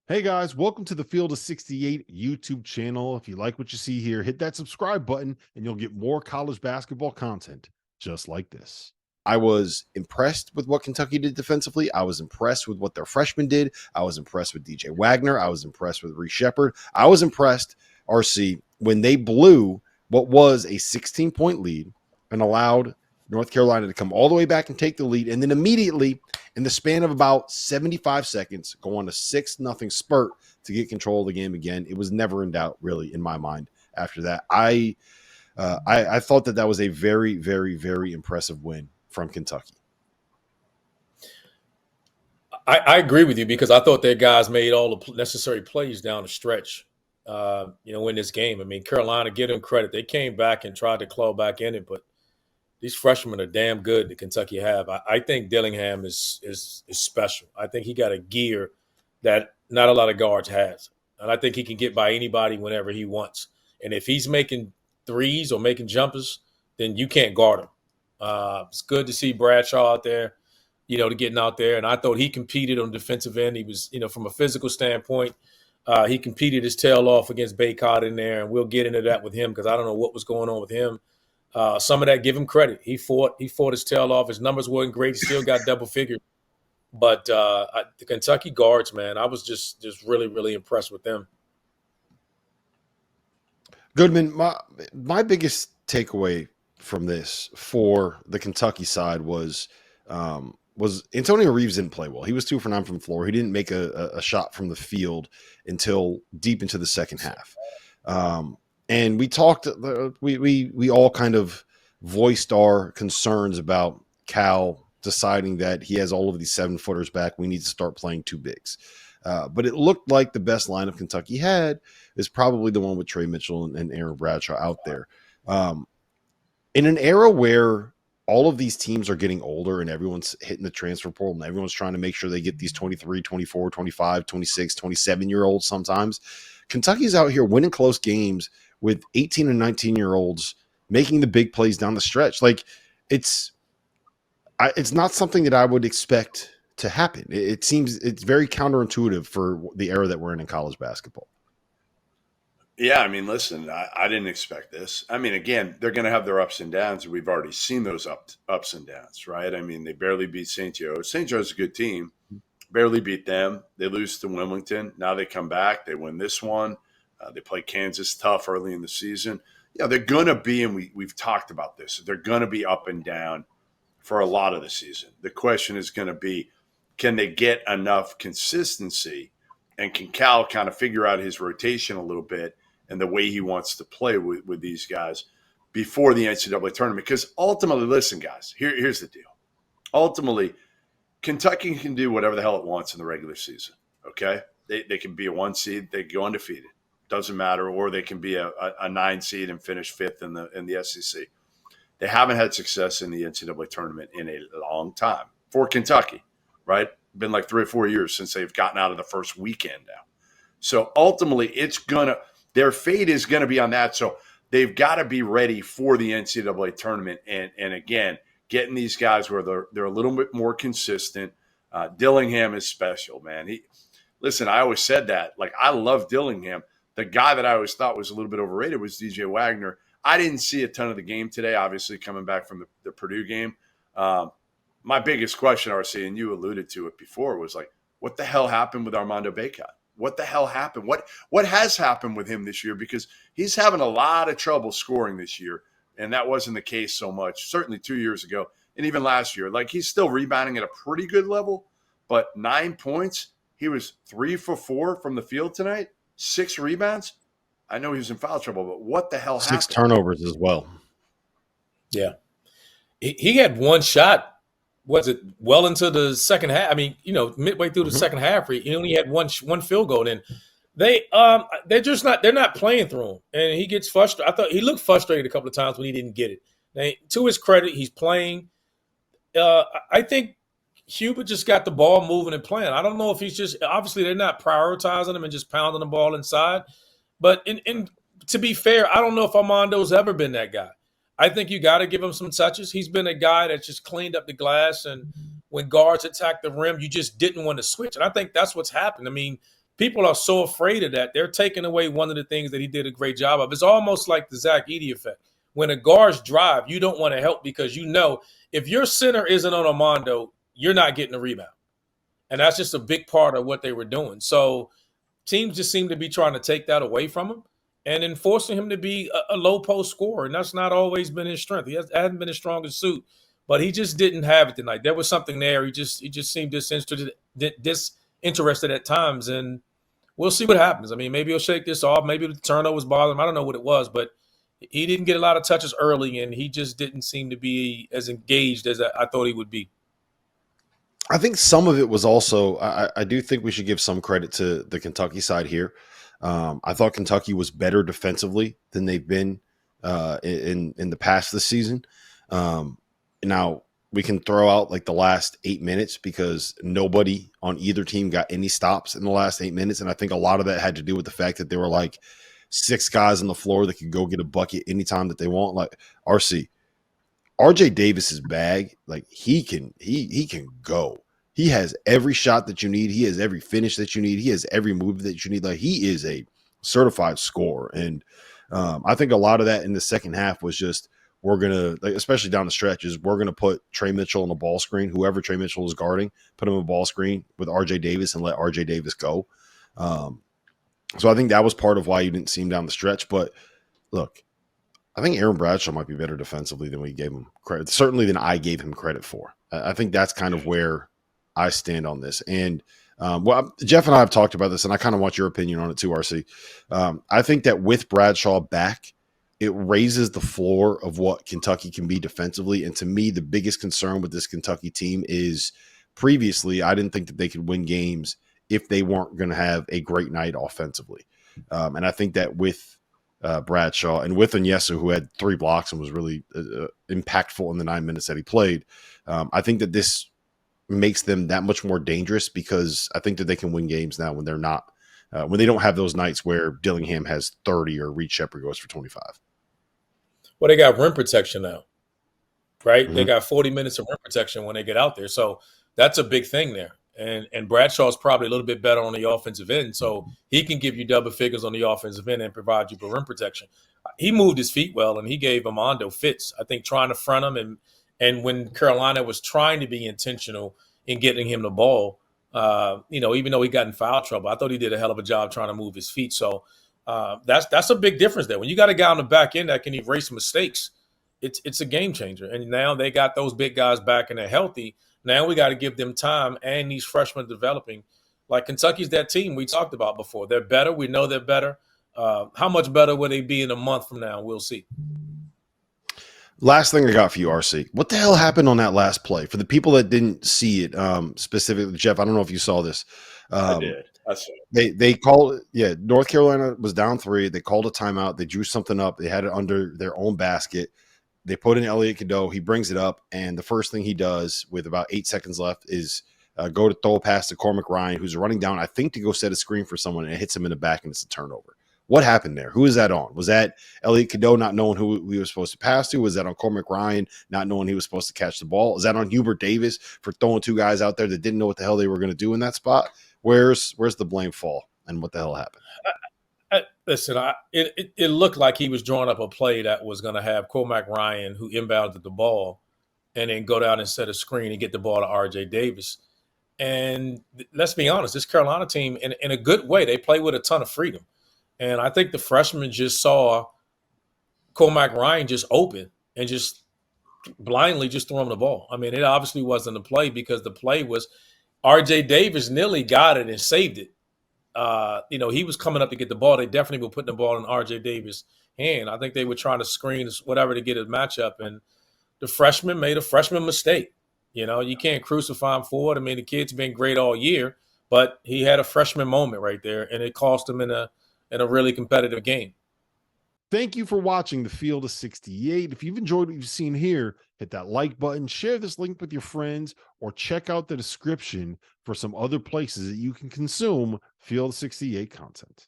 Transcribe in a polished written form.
Hey guys, welcome to the Field of 68 YouTube channel. If you like what you see here, hit that subscribe button and you'll get more college basketball content just like this. I was impressed with what Kentucky did defensively. I was impressed with what their freshmen did. I was impressed with DJ Wagner. I was impressed with sheppard. I was impressed, RC, when they blew what was a 16-point lead and allowed North Carolina to come all the way back and take the lead. And then immediately, in the span of about 75 seconds, go on a 6-0 spurt to get control of the game again. It was never in doubt, really, in my mind. After that, I thought that was a very, very, very impressive win from Kentucky. I agree with you because I thought their guys made all the necessary plays down the stretch. In this game. I mean, Carolina, give them credit. They came back and tried to claw back in it, but these freshmen are damn good that Kentucky have. I think Dillingham is special. I think he got a gear that not a lot of guards has. And I think he can get by anybody whenever he wants. And if he's making threes or making jumpers, then you can't guard him. It's good to see Bradshaw out there, to getting out there. And I thought he competed on the defensive end. He was, from a physical standpoint, he competed his tail off against Bacot in there. And we'll get into that with him because I don't know what was going on with him. Some of that, give him credit. He fought his tail off. His numbers weren't great. He still got double figures. But the Kentucky guards, man, I was just really, really impressed with them. Goodman, my biggest takeaway from this for the Kentucky side was Antonio Reeves didn't play well. He was 2 for 9 from the floor. He didn't make a shot from the field until deep into the second half. And we talked, we all kind of voiced our concerns about Cal deciding that he has all of these 7-footers back. We need to start playing 2 bigs. But it looked like the best lineup Kentucky had is probably the one with Trey Mitchell and Aaron Bradshaw out there. In an era where all of these teams are getting older and everyone's hitting the transfer portal and everyone's trying to make sure they get these 23, 24, 25, 26, 27-year-olds sometimes, Kentucky's out here winning close games with 18 and 19-year-olds making the big plays down the stretch. Like it's not something that I would expect to happen. It seems it's very counterintuitive for the era that we're in college basketball. Yeah, I mean, listen, I didn't expect this. I mean, again, they're going to have their ups and downs. We've already seen those ups and downs, right? I mean, they barely beat St. Joe. St. Joe's a good team. Barely beat them. They lose to Wilmington. Now they come back. They win this one. They play Kansas tough early in the season. Yeah, they're going to be, and we've talked about this, they're going to be up and down for a lot of the season. The question is going to be, can they get enough consistency, and can Cal kind of figure out his rotation a little bit and the way he wants to play with these guys before the NCAA tournament? Because ultimately, listen, guys, here's the deal. Ultimately, Kentucky can do whatever the hell it wants in the regular season, okay? They can be a 1 seed. They can go undefeated. Doesn't matter. Or they can be a 9 seed and finish 5th in the SEC. They haven't had success in the NCAA tournament in a long time for Kentucky, right? Been like 3 or 4 years since they've gotten out of the first weekend now. So ultimately, their fate is going to be on that. So they've got to be ready for the NCAA tournament. And again, getting these guys where they're a little bit more consistent. Dillingham is special, man. Listen, I always said that. Like, I love Dillingham. The guy that I always thought was a little bit overrated was DJ Wagner. I didn't see a ton of the game today, obviously coming back from the Purdue game. My biggest question, RC, and you alluded to it before, was like, what the hell happened with Armando Bacot? What the hell happened? What has happened with him this year? Because he's having a lot of trouble scoring this year, and that wasn't the case so much, certainly 2 years ago, and even last year. Like, he's still rebounding at a pretty good level, but 9 points. He was 3 for 4 from the field tonight, 6 rebounds. I know he was in foul trouble, but what the hell happened? 6 turnovers as well. Yeah. He had one shot. Was it well into the second half? I mean, midway through the second half, he only had one field goal. And they're not playing through him. And he gets frustrated. I thought he looked frustrated a couple of times when he didn't get it. Now, to his credit, he's playing. I think Hubert just got the ball moving and playing. I don't know if he's just, obviously they're not prioritizing him and just pounding the ball inside. But to be fair, I don't know if Armando's ever been that guy. I think you got to give him some touches. He's been a guy that just cleaned up the glass, and when guards attack the rim, you just didn't want to switch. And I think that's what's happened. I mean, people are so afraid of that. They're taking away one of the things that he did a great job of. It's almost like the Zach Edey effect. When a guard's drive, you don't want to help because you know if your center isn't on Armando, you're not getting a rebound. And that's just a big part of what they were doing. So teams just seem to be trying to take that away from him and enforcing him to be a low post scorer. And that's not always been his strength. Hasn't been his strongest suit, but he just didn't have it tonight. There was something there. He just seemed disinterested at times. And we'll see what happens. I mean, maybe he'll shake this off. Maybe the turnovers bother him. I don't know what it was, but he didn't get a lot of touches early, and he just didn't seem to be as engaged as I thought he would be. I think some of it was also, I do think we should give some credit to the Kentucky side here. I thought Kentucky was better defensively than they've been in the past this season. Now, we can throw out like the last 8 minutes because nobody on either team got any stops in the last 8 minutes. And I think a lot of that had to do with the fact that there were like 6 guys on the floor that could go get a bucket anytime that they want. Like RJ Davis's bag, like he can go. He has every shot that you need. He has every finish that you need. He has every move that you need. Like he is a certified scorer. And I think a lot of that in the second half was just, we're going to, like, especially down the stretches, we're going to put Trey Mitchell on a ball screen, whoever Trey Mitchell is guarding, put him on a ball screen with RJ Davis and let RJ Davis go. So I think that was part of why you didn't see him down the stretch. But look, I think Aaron Bradshaw might be better defensively than we gave him credit, certainly than I gave him credit for. I think that's kind of where I stand on this. And well, Jeff and I have talked about this, and I kind of want your opinion on it too, RC. I think that with Bradshaw back, it raises the floor of what Kentucky can be defensively. And to me, the biggest concern with this Kentucky team is previously, I didn't think that they could win games if they weren't going to have a great night offensively. And I think that with Bradshaw and with Onyesu, who had 3 blocks and was really impactful in the 9 minutes that he played, I think that this makes them that much more dangerous because I think that they can win games now when they're not, when they don't have those nights where Dillingham has 30 or Reed Sheppard goes for 25. Well, they got rim protection now, right? Mm-hmm. They got 40 minutes of rim protection when they get out there. So that's a big thing there. And Bradshaw's probably a little bit better on the offensive end. So he can give you double figures on the offensive end and provide you rim protection. He moved his feet well, and he gave Armando fits, I think, trying to front him. And when Carolina was trying to be intentional in getting him the ball, even though he got in foul trouble, I thought he did a hell of a job trying to move his feet. So that's a big difference there. When you got a guy on the back end that can erase mistakes, it's a game changer. And now they got those big guys back and they're healthy. Now we got to give them time and these freshmen developing. Like Kentucky's that team we talked about before. They're better. We know they're better. How much better will they be in a month from now? We'll see. Last thing I got for you, RC. What the hell happened on that last play? For the people that didn't see it, specifically, Jeff, I don't know if you saw this. I did. I saw it. They called, North Carolina was down 3. They called a timeout. They drew something up. They had it under their own basket. They put in Elliot Cadeau. He brings it up, and the first thing he does with about 8 seconds left is go to throw a pass to Cormac Ryan, who's running down, I think, to go set a screen for someone, and it hits him in the back, and it's a turnover. What happened there? Who is that on? Was that Elliot Cadeau not knowing who he was supposed to pass to? Was that on Cormac Ryan not knowing he was supposed to catch the ball? Is that on Hubert Davis for throwing 2 guys out there that didn't know what the hell they were going to do in that spot? Where's the blame fall, and what the hell happened? Listen, it looked like he was drawing up a play that was going to have Cormac Ryan, who inbounded the ball, and then go down and set a screen and get the ball to RJ Davis. And let's be honest, this Carolina team, in a good way, they play with a ton of freedom. And I think the freshmen just saw Cormac Ryan just open and just blindly just throw him the ball. I mean, it obviously wasn't a play because the play was RJ Davis nearly got it and saved it. He was coming up to get the ball. They definitely were putting the ball in RJ Davis' hand. I think they were trying to screen whatever to get a matchup. And the freshman made a freshman mistake. You can't crucify him for it. I mean, the kid's been great all year, but he had a freshman moment right there, and it cost him in a really competitive game. Thank you for watching the Field of 68. If you've enjoyed what you've seen here, hit that like button, share this link with your friends, or check out the description for some other places that you can consume Field of 68 content.